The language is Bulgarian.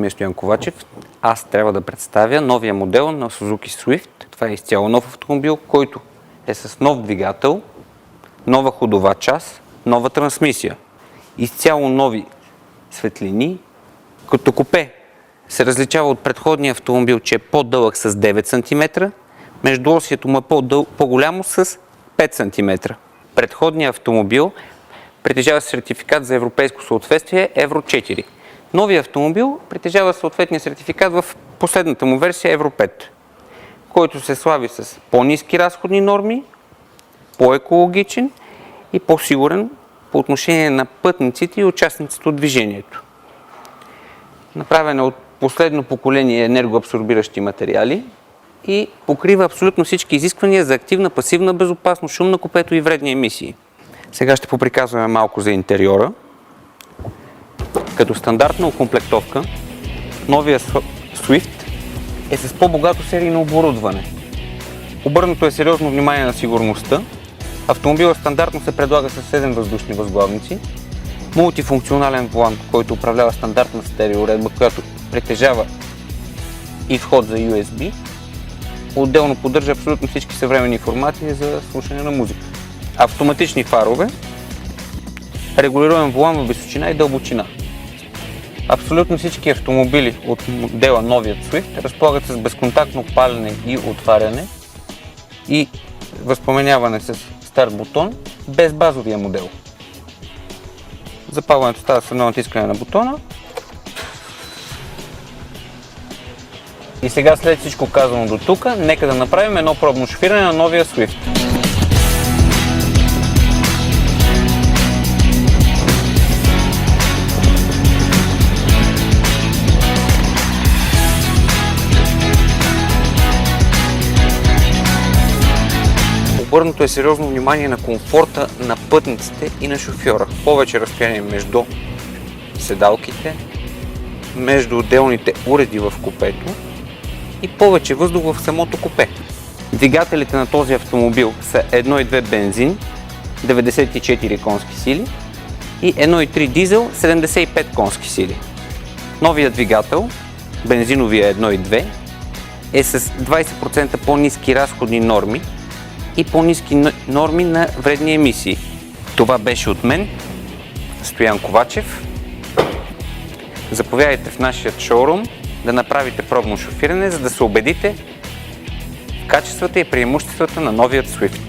име е Стоян Ковачев. Аз трябва да представя новия модел на Suzuki Swift. Това е изцяло нов автомобил, който е с нов двигател, нова ходова част, нова трансмисия. Изцяло нови светлини. Като купе се различава от предходния автомобил, че е по-дълъг с 9 см, междуосието му е по-голямо с 5 см. Предходният автомобил притежава сертификат за европейско съответствие Евро 4. Новият автомобил притежава съответния сертификат в последната му версия Евро 5, който се слави с по-ниски разходни норми, по-екологичен и по-сигурен по отношение на пътниците и участниците от движението. Направен е от последно поколение енергоабсорбиращи материали и покрива абсолютно всички изисквания за активна, пасивна безопасност, шум на купето и вредни емисии. Сега ще поприказваме малко за интериора. Като стандартна окомплектовка, новия Swift е с по-богато серийно оборудване. Обърнато е сериозно внимание на сигурността. Автомобилът стандартно се предлага с 7 въздушни възглавници, мултифункционален волан, който управлява стандартна стереоуредба, която притежава и вход за USB. Отделно поддържа абсолютно всички съвременни формати за слушане на музика. Автоматични фарове, регулируем волан в височина и дълбочина. Абсолютно всички автомобили от модела новият Swift разполагат с безконтактно палене и отваряне и възпламеняване с старт бутон без базовия модел. Запалването става с едно натискане на бутона. И сега, след всичко казано до тук, нека да направим едно пробно шофиране на новия Swift. Обърнато е сериозно внимание на комфорта на пътниците и на шофьора. Повече разстояние между седалките, между отделните уреди в купето и повече въздух в самото купе. Двигателите на този автомобил са 1.2 бензин, 94 конски сили и 1.3 дизел, 75 конски сили. Новият двигател, бензиновия 1.2, е с 20% по-ниски разходни норми и по-ниски норми на вредни емисии. Това беше от мен, Стоян Ковачев. Заповядайте в нашия шоурум да направите пробно шофиране, за да се убедите в качествата и преимуществата на новият Swift.